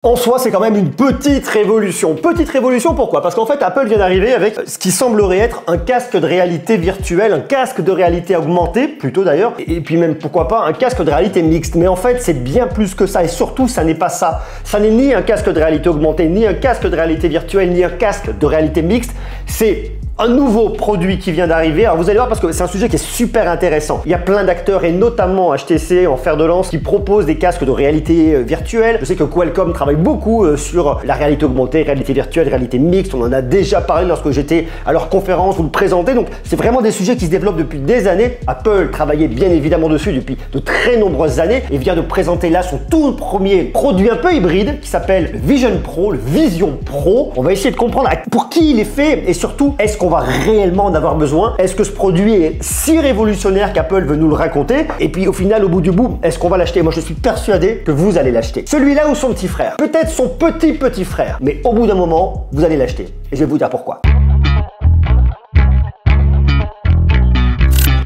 En soi, c'est quand même une petite révolution. Petite révolution, pourquoi? Parce qu'en fait, Apple vient d'arriver avec ce qui semblerait être un casque de réalité virtuelle, un casque de réalité augmentée, plutôt d'ailleurs, et puis même, pourquoi pas, un casque de réalité mixte. Mais en fait, c'est bien plus que ça, et surtout, ça n'est pas ça. Ça n'est ni un casque de réalité augmentée, ni un casque de réalité virtuelle, ni un casque de réalité mixte. C'est un nouveau produit qui vient d'arriver. Alors vous allez voir, parce que c'est un sujet qui est super intéressant. Il y a plein d'acteurs et notamment HTC en fer de lance qui proposent des casques de réalité virtuelle. Je sais que Qualcomm travaille beaucoup sur la réalité augmentée, réalité virtuelle, réalité mixte. On en a déjà parlé lorsque j'étais à leur conférence, vous le présentez. Donc c'est vraiment des sujets qui se développent depuis des années. Apple travaillait bien évidemment dessus depuis de très nombreuses années et vient de présenter là son tout premier produit un peu hybride qui s'appelle Vision Pro, le Vision Pro. On va essayer de comprendre pour qui il est fait et surtout, est-ce qu'on va réellement en avoir besoin? Est-ce que ce produit est si révolutionnaire qu'Apple veut nous le raconter? Et puis au final, au bout du bout, est-ce qu'on va l'acheter? Moi je suis persuadé que vous allez l'acheter. Celui-là ou son petit frère? Peut-être son petit frère, mais au bout d'un moment, vous allez l'acheter. Et je vais vous dire pourquoi.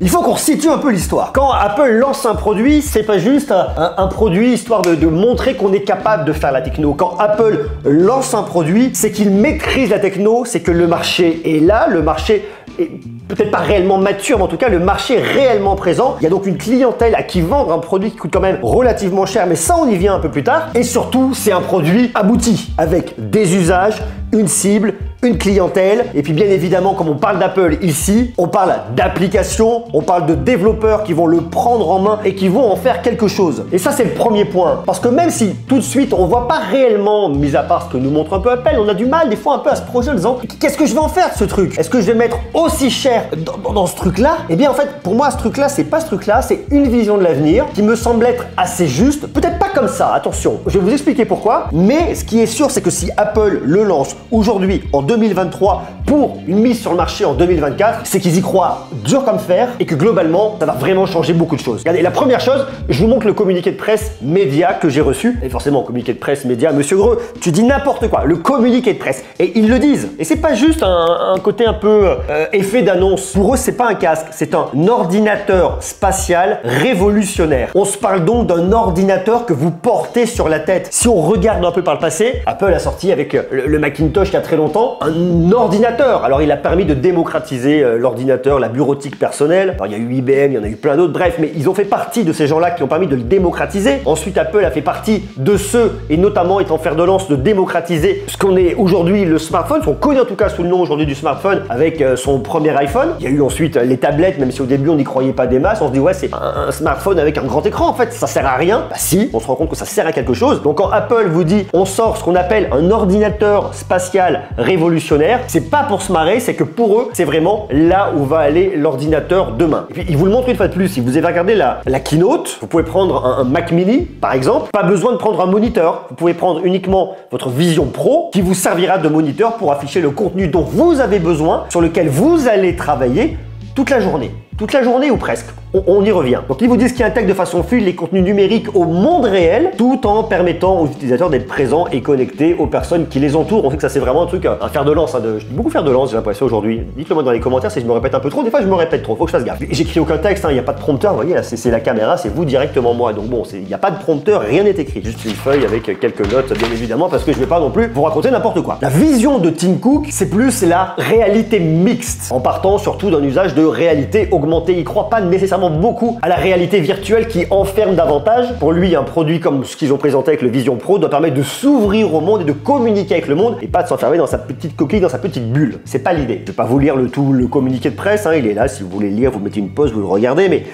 Il faut qu'on situe un peu l'histoire. Quand Apple lance un produit, c'est pas juste un produit histoire de montrer qu'on est capable de faire la techno. Quand Apple lance un produit, c'est qu'il maîtrise la techno, c'est que le marché est là, le marché est peut-être pas réellement mature, mais en tout cas le marché est réellement présent. Il y a donc une clientèle à qui vendre un produit qui coûte quand même relativement cher, mais ça on y vient un peu plus tard. Et surtout, c'est un produit abouti, avec des usages, une cible, une clientèle, et puis bien évidemment, comme on parle d'Apple ici, on parle d'applications, on parle de développeurs qui vont le prendre en main et qui vont en faire quelque chose. Et ça, c'est le premier point. Parce que même si tout de suite, on voit pas réellement, mis à part ce que nous montre un peu Apple, on a du mal des fois un peu à se projeter en disant qu'est-ce que je vais en faire de ce truc? Est-ce que je vais mettre aussi cher dans ce truc-là? Eh bien en fait, pour moi, ce truc-là, c'est pas ce truc-là, c'est une vision de l'avenir qui me semble être assez juste. Peut-être pas comme ça, attention. Je vais vous expliquer pourquoi. Mais ce qui est sûr, c'est que si Apple le lance aujourd'hui, en 2023, pour une mise sur le marché en 2024, c'est qu'ils y croient dur comme fer et que globalement, ça va vraiment changer beaucoup de choses. Regardez, la première chose, je vous montre le communiqué de presse média que j'ai reçu. Et forcément, communiqué de presse média, monsieur Greux, tu dis n'importe quoi. Le communiqué de presse. Et ils le disent. Et c'est pas juste un côté un peu effet d'annonce. Pour eux, c'est pas un casque, c'est un ordinateur spatial révolutionnaire. On se parle donc d'un ordinateur que vous portez sur la tête. Si on regarde un peu par le passé, Apple a sorti avec le Macintosh il y a très longtemps un ordinateur. Alors il a permis de démocratiser l'ordinateur, la bureautique personnelle. Alors il y a eu IBM, il y en a eu plein d'autres, bref, mais ils ont fait partie de ces gens-là qui ont permis de le démocratiser. Ensuite, Apple a fait partie de ceux, et notamment étant fer de lance, de démocratiser ce qu'on est aujourd'hui le smartphone, ce qu'on connaît en tout cas sous le nom aujourd'hui du smartphone, avec son premier iPhone. Il y a eu ensuite les tablettes, même si au début on n'y croyait pas des masses, on se dit ouais, c'est un smartphone avec un grand écran, en fait, ça sert à rien. Bah si, on se rend compte que ça sert à quelque chose. Donc quand Apple vous dit on sort ce qu'on appelle un ordinateur spatial révolutionnaire, c'est pas pour se marrer, c'est que pour eux, c'est vraiment là où va aller l'ordinateur demain. Et puis, ils vous le montrent une fois de plus. Si vous avez regardé la keynote, vous pouvez prendre un Mac mini, par exemple. Pas besoin de prendre un moniteur. Vous pouvez prendre uniquement votre Vision Pro qui vous servira de moniteur pour afficher le contenu dont vous avez besoin, sur lequel vous allez travailler toute la journée. Toute la journée ou presque. On y revient. Donc ils vous disent qu'ils intègrent de façon fluide les contenus numériques au monde réel, tout en permettant aux utilisateurs d'être présents et connectés aux personnes qui les entourent. On sait que ça c'est vraiment un truc, un fer de lance. Je dis beaucoup fer de lance, j'ai l'impression aujourd'hui. Dites-le moi dans les commentaires si je me répète un peu trop. Des fois je me répète trop, faut que je fasse gaffe. J'écris aucun texte, il n'y a pas de prompteur, vous voyez là c'est la caméra, c'est vous directement moi. Donc bon, il n'y a pas de prompteur, rien n'est écrit. Juste une feuille avec quelques notes bien évidemment parce que je ne vais pas non plus vous raconter n'importe quoi. La vision de Tim Cook, c'est plus la réalité mixte, en partant surtout d'un usage de réalité augmentée. Il ne croit pas nécessairement beaucoup à la réalité virtuelle qui enferme davantage. Pour lui, un produit comme ce qu'ils ont présenté avec le Vision Pro doit permettre de s'ouvrir au monde et de communiquer avec le monde et pas de s'enfermer dans sa petite coquille, dans sa petite bulle. C'est pas l'idée. Je vais pas vous lire le communiqué de presse, il est là, si vous voulez lire, vous mettez une pause, vous le regardez, mais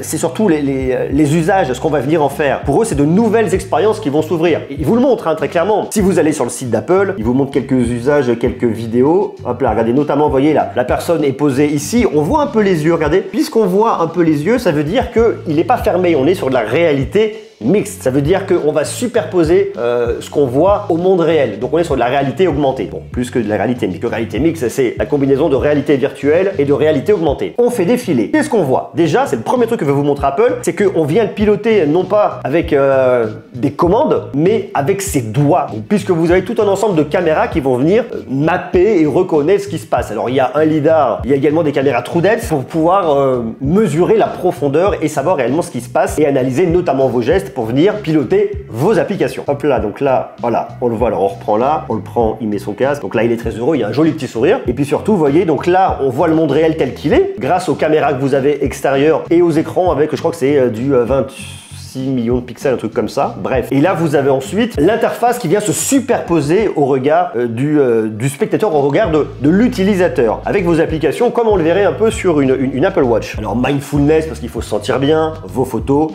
c'est surtout les usages, ce qu'on va venir en faire. Pour eux, c'est de nouvelles expériences qui vont s'ouvrir. Ils vous le montrent très clairement. Si vous allez sur le site d'Apple, ils vous montrent quelques usages, quelques vidéos. Hop là, regardez, notamment, vous voyez là, la personne est posée ici, on voit un peu les yeux, regardez. Puisqu'on voit un peu les yeux, ça veut dire qu'il n'est pas fermé, on est sur de la réalité mixte. Ça veut dire qu'on va superposer ce qu'on voit au monde réel. Donc on est sur de la réalité augmentée. Bon, plus que de la réalité mixte. Réalité mixte, c'est la combinaison de réalité virtuelle et de réalité augmentée. On fait défiler. Qu'est-ce qu'on voit? Déjà, c'est le premier truc que veut vous montrer Apple, c'est qu'on vient le piloter non pas avec des commandes, mais avec ses doigts. Donc, puisque vous avez tout un ensemble de caméras qui vont venir mapper et reconnaître ce qui se passe. Alors il y a un lidar, il y a également des caméras TrueDepth pour pouvoir mesurer la profondeur et savoir réellement ce qui se passe et analyser notamment vos gestes pour venir piloter vos applications. Hop là, donc là, voilà, on le voit, alors on reprend là, on le prend, il met son casque, donc là il est très heureux, il y a un joli petit sourire, et puis surtout, vous voyez, donc là, on voit le monde réel tel qu'il est, grâce aux caméras que vous avez extérieures et aux écrans avec, je crois que c'est du 26 millions de pixels, un truc comme ça. Bref. Et là, vous avez ensuite l'interface qui vient se superposer au regard du spectateur, au regard de l'utilisateur, avec vos applications, comme on le verrait un peu sur une Apple Watch. Alors, mindfulness, parce qu'il faut se sentir bien, vos photos,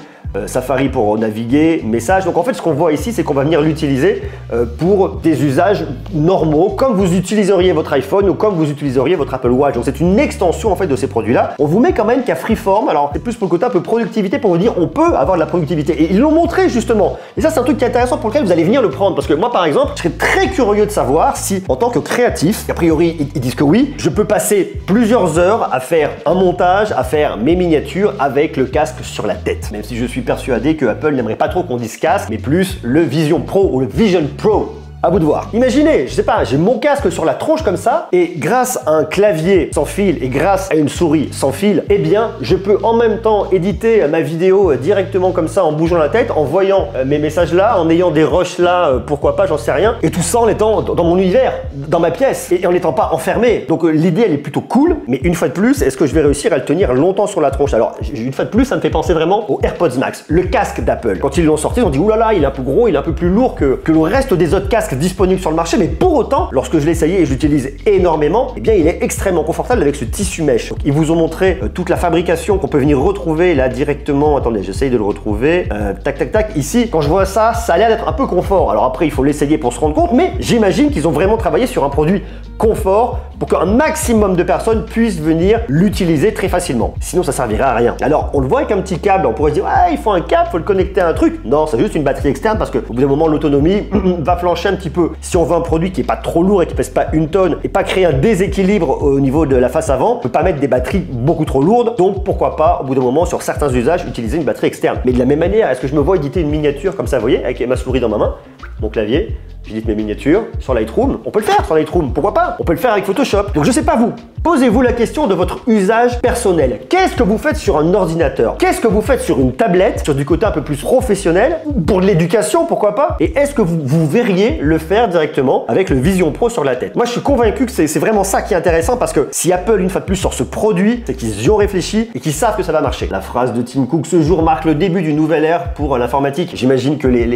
Safari pour naviguer, messages. Donc en fait, ce qu'on voit ici, c'est qu'on va venir l'utiliser pour des usages normaux, comme vous utiliseriez votre iPhone ou comme vous utiliseriez votre Apple Watch. Donc c'est une extension en fait de ces produits-là. On vous met quand même qu'à Freeform, alors c'est plus pour le côté un peu productivité, pour vous dire on peut avoir de la productivité. Et ils l'ont montré justement. Et ça, c'est un truc qui est intéressant pour lequel vous allez venir le prendre. Parce que moi, par exemple, je serais très curieux de savoir si, en tant que créatif, a priori, ils disent que oui, je peux passer plusieurs heures à faire un montage, à faire mes miniatures avec le casque sur la tête. Même si je suis persuadé que Apple n'aimerait pas trop qu'on dise casque, mais plus le Vision Pro ou le Vision Pro. À vous de voir. Imaginez, je sais pas, j'ai mon casque sur la tronche comme ça, et grâce à un clavier sans fil et grâce à une souris sans fil, eh bien, je peux en même temps éditer ma vidéo directement comme ça, en bougeant la tête, en voyant mes messages là, en ayant des rushs là, pourquoi pas, j'en sais rien, et tout ça en étant dans mon univers, dans ma pièce, et en n'étant pas enfermé. Donc l'idée, elle est plutôt cool, mais une fois de plus, est-ce que je vais réussir à le tenir longtemps sur la tronche? Alors, une fois de plus, ça me fait penser vraiment aux AirPods Max, le casque d'Apple. Quand ils l'ont sorti, on dit, oulala, il est un peu gros, il est un peu plus lourd que le reste des autres casques disponible sur le marché, mais pour autant, lorsque je l'ai essayé et je l'utilise énormément, eh bien il est extrêmement confortable avec ce tissu mèche. Donc, ils vous ont montré toute la fabrication qu'on peut venir retrouver là directement. Attendez, j'essaye de le retrouver. Tac, tac, tac. Ici, quand je vois ça, ça a l'air d'être un peu confort. Alors après, il faut l'essayer pour se rendre compte, mais j'imagine qu'ils ont vraiment travaillé sur un produit confort pour qu'un maximum de personnes puissent venir l'utiliser très facilement. Sinon, ça servirait à rien. Alors, on le voit avec un petit câble, on pourrait se dire, ah, il faut un câble, il faut le connecter à un truc. Non, c'est juste une batterie externe parce qu'au bout d'un moment, l'autonomie va flancher un petit peu. Si on veut un produit qui n'est pas trop lourd et qui pèse pas une tonne et pas créer un déséquilibre au niveau de la face avant, on peut pas mettre des batteries beaucoup trop lourdes. Donc, pourquoi pas, au bout d'un moment, sur certains usages, utiliser une batterie externe. Mais de la même manière, est-ce que je me vois éditer une miniature comme ça, vous voyez, avec ma souris dans ma main, mon clavier, j'édite mes miniatures sur Lightroom. On peut le faire sur Lightroom, pourquoi pas? On peut le faire avec Photoshop. Donc je sais pas vous, posez-vous la question de votre usage personnel. Qu'est-ce que vous faites sur un ordinateur? Qu'est-ce que vous faites sur une tablette, sur du côté un peu plus professionnel? Pour de l'éducation, pourquoi pas? Et est-ce que vous verriez le faire directement avec le Vision Pro sur la tête? Moi je suis convaincu que c'est vraiment ça qui est intéressant, parce que si Apple une fois de plus sort ce produit, c'est qu'ils y ont réfléchi et qu'ils savent que ça va marcher. La phrase de Tim Cook, ce jour marque le début d'une nouvelle ère pour l'informatique. J'imagine que les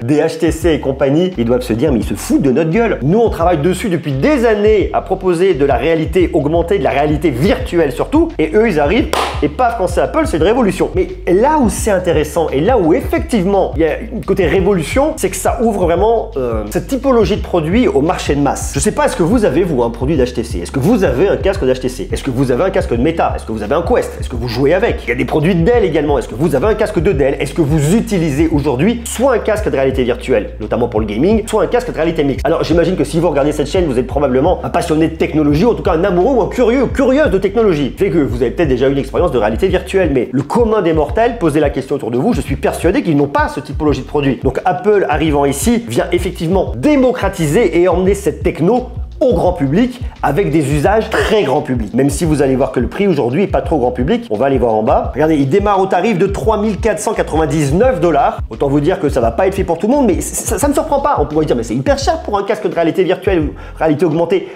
HTC et compagnie, ils doivent se dire mais ils se foutent de notre gueule. Nous on travaille dessus depuis des années à proposer de la réalité augmentée, de la réalité virtuelle surtout, et eux ils arrivent et paf, quand c'est Apple, c'est une révolution. Mais là où c'est intéressant et là où effectivement il y a une côté révolution, c'est que ça ouvre vraiment cette typologie de produits au marché de masse. Je sais pas, est-ce que vous avez vous un produit d'HTC? Est-ce que vous avez un casque d'HTC? Est-ce que vous avez un casque de Meta? Est-ce que vous avez un Quest? Est-ce que vous jouez avec? Il y a des produits de Dell également. Est-ce que vous avez un casque de Dell? Est-ce que vous utilisez aujourd'hui soit un casque de réalité virtuelle, notamment pour le gaming, soit un casque de réalité mixte? Alors j'imagine que si vous regardez cette chaîne, vous êtes probablement un passionné de technologie, ou en tout cas un amoureux ou un curieux ou curieuse de technologie. Fait que vous avez peut-être déjà eu une expérience de réalité virtuelle, mais le commun des mortels, posez la question autour de vous, je suis persuadé qu'ils n'ont pas ce typologie de produit. Donc Apple arrivant ici vient effectivement démocratiser et emmener cette techno au grand public avec des usages très grand public. Même si vous allez voir que le prix aujourd'hui est pas trop grand public, on va aller voir en bas. Regardez, il démarre au tarif de 3 499 $. Autant vous dire que ça va pas être fait pour tout le monde, mais ça ne surprend pas. On pourrait dire mais c'est hyper cher pour un casque de réalité virtuelle ou réalité augmentée.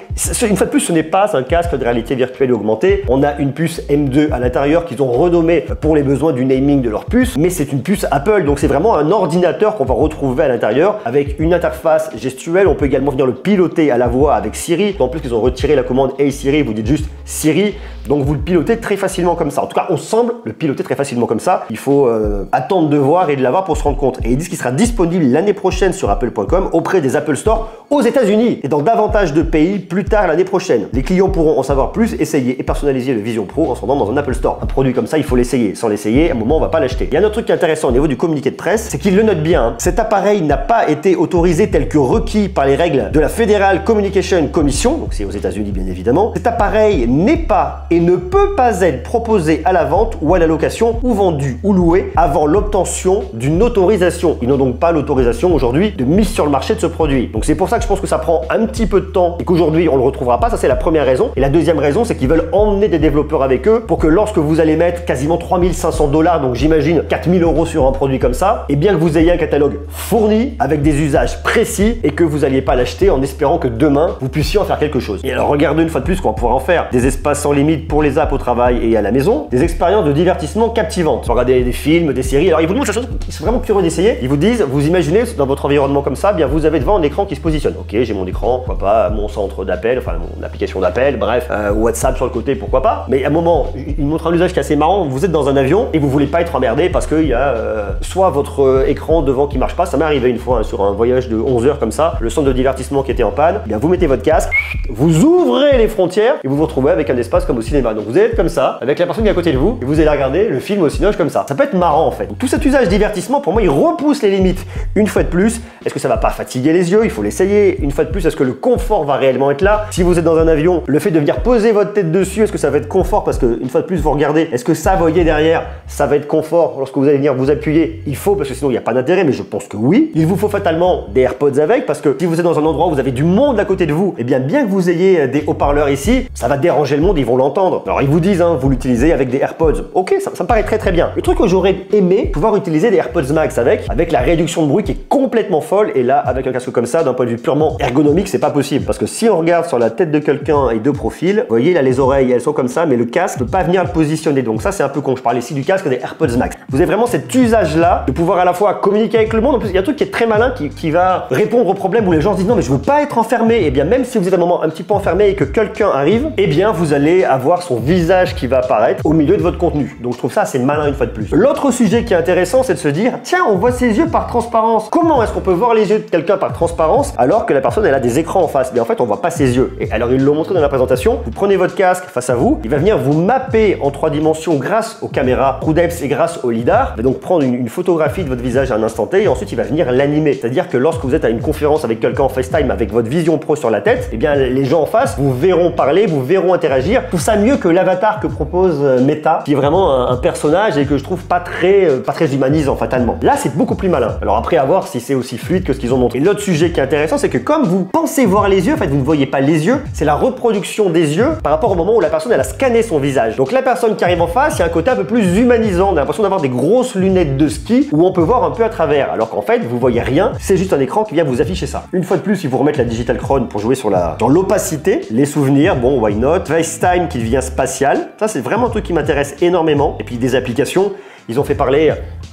Une fois de plus, ce n'est pas un casque de réalité virtuelle et augmentée. On a une puce M2 à l'intérieur qu'ils ont renommée pour les besoins du naming de leur puce, mais c'est une puce Apple, donc c'est vraiment un ordinateur qu'on va retrouver à l'intérieur avec une interface gestuelle. On peut également venir le piloter à la voix avec Siri. En plus, qu'ils ont retiré la commande Hey Siri, vous dites juste Siri, donc vous le pilotez très facilement comme ça. En tout cas, on semble le piloter très facilement comme ça. Il faut attendre de voir et de l'avoir pour se rendre compte. Et ils disent qu'il sera disponible l'année prochaine sur Apple.com auprès des Apple Store aux États-Unis et dans davantage de pays plus tard l'année prochaine. Les clients pourront en savoir plus, essayer et personnaliser le Vision Pro en se rendant dans un Apple Store. Un produit comme ça, il faut l'essayer. Sans l'essayer, à un moment, on va pas l'acheter. Il y a un autre truc qui est intéressant au niveau du communiqué de presse, c'est qu'il le note bien. Cet appareil n'a pas été autorisé tel que requis par les règles de la Federal Communication Communication Commission, donc c'est aux États-Unis bien évidemment, cet appareil n'est pas et ne peut pas être proposé à la vente ou à la location ou vendu ou loué avant l'obtention d'une autorisation. Ils n'ont donc pas l'autorisation aujourd'hui de mise sur le marché de ce produit. Donc c'est pour ça que je pense que ça prend un petit peu de temps et qu'aujourd'hui on le retrouvera pas. Ça c'est la première raison. Et la deuxième raison, c'est qu'ils veulent emmener des développeurs avec eux pour que lorsque vous allez mettre quasiment 3500 $, donc j'imagine 4000 € sur un produit comme ça, et bien que vous ayez un catalogue fourni avec des usages précis et que vous n'alliez pas l'acheter en espérant que demain vous puissiez en faire quelque chose. Et alors regardez une fois de plus qu'on pourra en faire des espaces sans limite pour les apps au travail et à la maison, des expériences de divertissement captivantes. Vous regardez des films, des séries. Alors ils vous demandent, ils sont vraiment curieux d'essayer. Ils vous disent, vous imaginez dans votre environnement comme ça, bien vous avez devant un écran qui se positionne. Ok, j'ai mon écran, pourquoi pas, mon centre d'appel, enfin mon application d'appel, bref, WhatsApp sur le côté, pourquoi pas. Mais à un moment, il montre un usage qui est assez marrant. Vous êtes dans un avion et vous voulez pas être emmerdé parce qu'il y a soit votre écran devant qui marche pas. Ça m'est arrivé une fois sur un voyage de 11 heures comme ça, le centre de divertissement qui était en panne. Eh bien vous mettez votre casque, vous ouvrez les frontières et vous vous retrouvez avec un espace comme au cinéma. Donc vous allez être comme ça, avec la personne qui est à côté de vous, et vous allez regarder le film au cinéma comme ça. Ça peut être marrant en fait. Donc, tout cet usage divertissement, pour moi, il repousse les limites. Une fois de plus, est-ce que ça va pas fatiguer les yeux? Il faut l'essayer. Une fois de plus, est-ce que le confort va réellement être là? Si vous êtes dans un avion, le fait de venir poser votre tête dessus, est-ce que ça va être confort? Parce que une fois de plus, vous regardez, est-ce que ça, vous voyez derrière, ça va être confort lorsque vous allez venir vous appuyer? Il faut, parce que sinon il n'y a pas d'intérêt, mais je pense que oui. Il vous faut fatalement des AirPods avec, parce que si vous êtes dans un endroit où vous avez du monde à côté de vous, et bien que vous ayez des haut-parleurs ici, ça va déranger le monde, ils vont l'entendre. Alors ils vous disent, hein, vous l'utilisez avec des AirPods. Ok, ça me paraît très bien. Le truc que j'aurais aimé pouvoir utiliser des AirPods Max avec la réduction de bruit qui est complètement folle, et là avec un casque comme ça, d'un point de vue purement ergonomique, c'est pas possible. Parce que si on regarde sur la tête de quelqu'un et deux profils, vous voyez là les oreilles elles sont comme ça, mais le casque ne peut pas venir le positionner. Donc ça c'est un peu con. Je parle ici du casque des AirPods Max. Vous avez vraiment cet usage là de pouvoir à la fois communiquer avec le monde. En plus il y a un truc qui est très malin qui va répondre au problème où les gens se disent non mais je veux pas être enfermé. Et bien même si vous êtes à un moment un petit peu enfermé et que quelqu'un arrive, et bien vous allez avoir son visage qui va apparaître au milieu de votre contenu. Donc je trouve ça assez malin une fois de plus. L'autre sujet qui est intéressant, c'est de se dire tiens, on voit ses yeux par transparence. Comment est-ce qu'on peut voir les yeux de quelqu'un par transparence alors que la personne elle a des écrans en face? Mais en fait on voit pas ses yeux. Et alors ils l'ont montré dans la présentation. Vous prenez votre casque face à vous, il va venir vous mapper en 3 dimensions grâce aux caméras TrueDepth et grâce au lidar. Il va donc prendre une photographie de votre visage à un instant T et ensuite il va venir l'animer. C'est-à-dire que lorsque vous êtes à une conférence avec quelqu'un en FaceTime avec votre Vision Pro sur la tête, et bien les gens en face vous verront parler, vous verront interagir. Je trouve ça mieux que l'avatar que propose Meta, qui est vraiment un personnage et que je trouve pas très humanisant fatalement. Là c'est beaucoup plus malin. Alors après à voir si c'est aussi fluide que ce qu'ils ont montré. Et l'autre sujet qui est intéressant, c'est que comme vous pensez voir les yeux, en fait vous ne voyez pas les yeux, c'est la reproduction des yeux par rapport au moment où la personne elle a scanné son visage. Donc la personne qui arrive en face, il y a un côté un peu plus humanisant. On a l'impression d'avoir des grosses lunettes de ski où on peut voir un peu à travers, alors qu'en fait vous voyez rien, c'est juste un écran qui vient vous afficher ça. Une fois de plus, ils vous remettent la Digital Crown pour jouer sur l'opacité, les souvenirs, bon why not, FaceTime qui devient spatial, ça c'est vraiment un truc qui m'intéresse énormément. Et puis des applications. Ils ont fait parler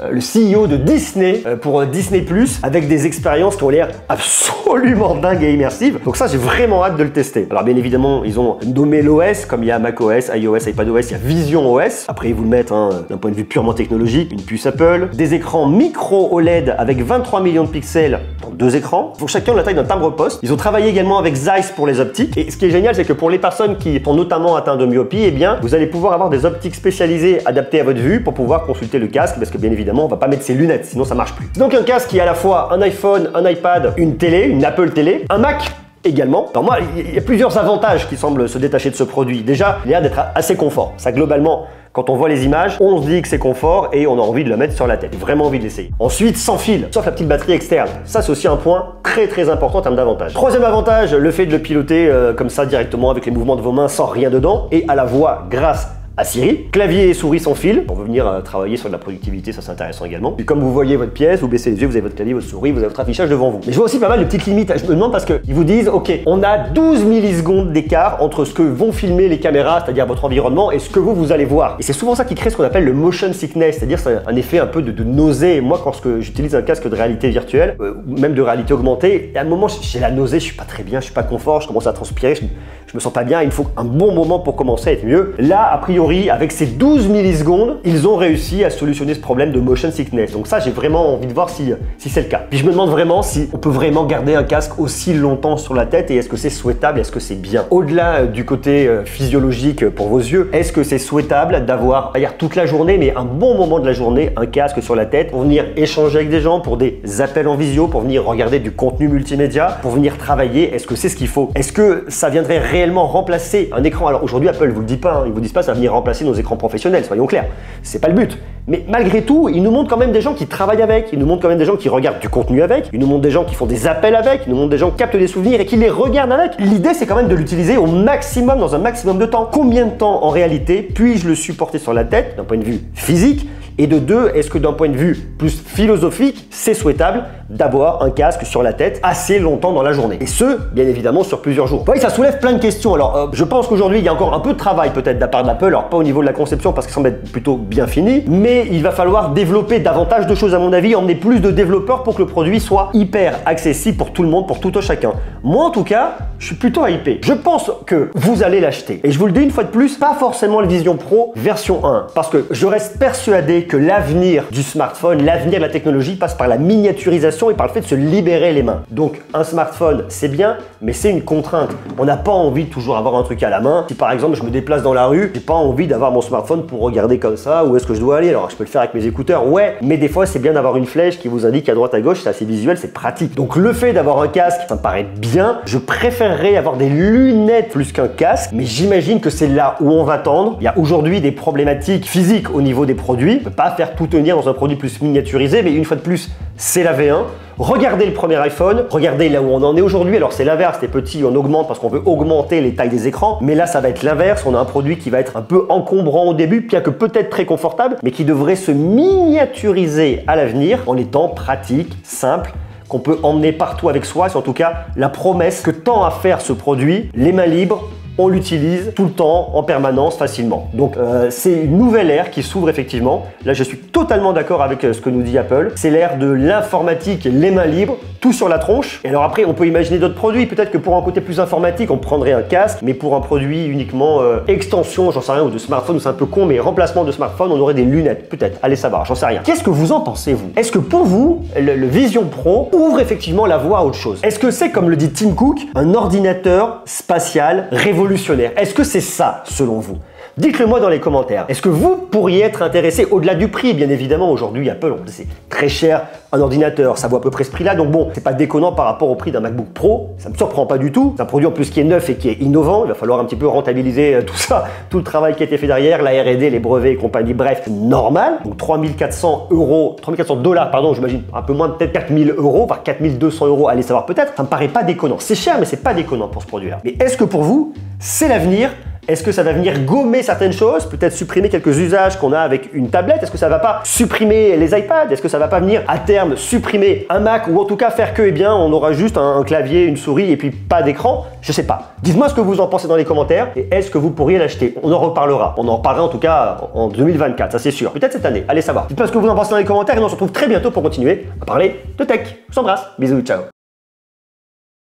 le CEO de Disney pour Disney+, avec des expériences qui ont l'air absolument dingues et immersives. Donc ça, j'ai vraiment hâte de le tester. Alors bien évidemment, ils ont nommé l'OS, comme il y a macOS, iOS, iPadOS, il y a Vision OS. Après, ils vous le mettent d'un point de vue purement technologique, une puce Apple, des écrans micro OLED avec 23 millions de pixels dans 2 écrans, pour chacun de la taille d'un timbre-poste. Ils ont travaillé également avec Zeiss pour les optiques. Et ce qui est génial, c'est que pour les personnes qui sont notamment atteintes de myopie, eh bien, vous allez pouvoir avoir des optiques spécialisées adaptées à votre vue pour pouvoir consulter le casque, parce que bien évidemment on va pas mettre ses lunettes sinon ça marche plus. Donc un casque qui est à la fois un iPhone, un iPad, une télé, une Apple télé, un Mac également. Alors moi il y a plusieurs avantages qui semblent se détacher de ce produit. Déjà il a l'air d'être assez confort. Ça globalement, quand on voit les images, on se dit que c'est confort et on a envie de le mettre sur la tête. J'ai vraiment envie de l'essayer. Ensuite, sans fil, sauf la petite batterie externe. Ça, c'est aussi un point très important en termes d'avantage. Troisième avantage, le fait de le piloter comme ça directement avec les mouvements de vos mains sans rien dedans et à la voix grâce à Siri. Clavier et souris sans fil pour venir travailler sur de la productivité, ça c'est intéressant également. Puis comme vous voyez votre pièce, vous baissez les yeux, vous avez votre clavier, votre souris, vous avez votre affichage devant vous. Mais je vois aussi pas mal de petites limites. Je me demande parce qu'ils vous disent, ok, on a 12 millisecondes d'écart entre ce que vont filmer les caméras, c'est-à-dire votre environnement, et ce que vous allez voir. Et c'est souvent ça qui crée ce qu'on appelle le motion sickness, c'est-à-dire c'est un effet un peu de nausée. Et moi, lorsque j'utilise un casque de réalité virtuelle, ou même de réalité augmentée, à un moment j'ai la nausée, je suis pas très bien, je suis pas confort, je commence à transpirer, je je me sens pas bien, il me faut un bon moment pour commencer à être mieux. Là, a priori, avec ces 12 millisecondes, ils ont réussi à solutionner ce problème de motion sickness. Donc ça, j'ai vraiment envie de voir si c'est le cas. Puis je me demande vraiment si on peut vraiment garder un casque aussi longtemps sur la tête et est-ce que c'est souhaitable, est-ce que c'est bien. Au-delà du côté physiologique pour vos yeux, est-ce que c'est souhaitable d'avoir, toute la journée, mais un bon moment de la journée, un casque sur la tête pour venir échanger avec des gens, pour des appels en visio, pour venir regarder du contenu multimédia, pour venir travailler? Est-ce que c'est ce qu'il faut? Est-ce que ça viendrait réellement remplacer un écran? Alors aujourd'hui, Apple vous le dit pas, ils vous disent pas ça va venir remplacer nos écrans professionnels, soyons clairs. C'est pas le but. Mais malgré tout, ils nous montrent quand même des gens qui travaillent avec, ils nous montrent quand même des gens qui regardent du contenu avec, ils nous montrent des gens qui font des appels avec, ils nous montrent des gens qui captent des souvenirs et qui les regardent avec. L'idée, c'est quand même de l'utiliser au maximum, dans un maximum de temps. Combien de temps, en réalité, puis-je le supporter sur la tête, d'un point de vue physique? Et de deux, est-ce que d'un point de vue plus philosophique, c'est souhaitable d'avoir un casque sur la tête assez longtemps dans la journée? Et ce, bien évidemment, sur plusieurs jours. Vous voyez, ça soulève plein de questions. Alors, je pense qu'aujourd'hui, il y a encore un peu de travail peut-être de la part d'Apple. Alors, pas au niveau de la conception parce qu'il semble être plutôt bien fini, mais il va falloir développer davantage de choses à mon avis, emmener plus de développeurs pour que le produit soit hyper accessible pour tout le monde, pour tout un chacun. Moi, en tout cas, je suis plutôt hypé. Je pense que vous allez l'acheter. Et je vous le dis une fois de plus, pas forcément le Vision Pro version 1, parce que je reste persuadé que l'avenir du smartphone, l'avenir de la technologie passe par la miniaturisation et par le fait de se libérer les mains. Donc un smartphone, c'est bien, mais c'est une contrainte. On n'a pas envie de toujours avoir un truc à la main. Si par exemple je me déplace dans la rue, j'ai pas envie d'avoir mon smartphone pour regarder comme ça où est-ce que je dois aller. Alors je peux le faire avec mes écouteurs, ouais, mais des fois c'est bien d'avoir une flèche qui vous indique à droite à gauche, c'est assez visuel, c'est pratique. Donc le fait d'avoir un casque, ça me paraît bien. Je préférerais avoir des lunettes plus qu'un casque, mais j'imagine que c'est là où on va tendre. Il y a aujourd'hui des problématiques physiques au niveau des produits. On peut pas faire tout tenir dans un produit plus miniaturisé, mais une fois de plus, c'est la V1. Regardez le premier iPhone, regardez là où on en est aujourd'hui. Alors c'est l'inverse, c'est petit, on augmente parce qu'on veut augmenter les tailles des écrans, mais là ça va être l'inverse. On a un produit qui va être un peu encombrant au début, bien que peut-être très confortable, mais qui devrait se miniaturiser à l'avenir en étant pratique, simple, qu'on peut emmener partout avec soi. C'est en tout cas la promesse que tend à faire ce produit, les mains libres. On l'utilise tout le temps, en permanence, facilement. Donc c'est une nouvelle ère qui s'ouvre effectivement. Là, je suis totalement d'accord avec ce que nous dit Apple. C'est l'ère de l'informatique, les mains libres, tout sur la tronche. Et alors après, on peut imaginer d'autres produits. Peut-être que pour un côté plus informatique, on prendrait un casque, mais pour un produit uniquement extension, j'en sais rien, ou de smartphone, c'est un peu con, mais remplacement de smartphone, on aurait des lunettes. Peut-être, allez savoir, j'en sais rien. Qu'est-ce que vous en pensez, vous? Est-ce que pour vous, le Vision Pro ouvre effectivement la voie à autre chose? Est-ce que c'est, comme le dit Tim Cook, un ordinateur spatial révolutionnaire? Est-ce que c'est ça, selon vous? Dites-le moi dans les commentaires. Est-ce que vous pourriez être intéressé au-delà du prix? Bien évidemment, aujourd'hui, Apple, c'est très cher un ordinateur. Ça vaut à peu près ce prix-là. Donc bon, c'est pas déconnant par rapport au prix d'un MacBook Pro. Ça me surprend pas du tout. C'est un produit en plus qui est neuf et qui est innovant. Il va falloir un petit peu rentabiliser tout ça, tout le travail qui a été fait derrière, la R&D, les brevets et compagnie. Bref, normal. Donc 3400 $, pardon, j'imagine un peu moins, peut-être 4000 €, voire 4200 €, allez savoir peut-être. Ça me paraît pas déconnant. C'est cher, mais c'est pas déconnant pour ce produit-là. Mais est-ce que pour vous, c'est l'avenir? Est-ce que ça va venir gommer certaines choses, peut-être supprimer quelques usages qu'on a avec une tablette? Est-ce que ça va pas supprimer les iPads? Est-ce que ça va pas venir à terme supprimer un Mac ou en tout cas faire que, eh bien, on aura juste un clavier, une souris et puis pas d'écran? Je sais pas. Dites-moi ce que vous en pensez dans les commentaires et est-ce que vous pourriez l'acheter? On en reparlera. On en reparlera en tout cas en 2024, ça c'est sûr. Peut-être cette année. Allez savoir. Dites-moi ce que vous en pensez dans les commentaires et on se retrouve très bientôt pour continuer à parler de tech. Je vous embrasse. Bisous, ciao.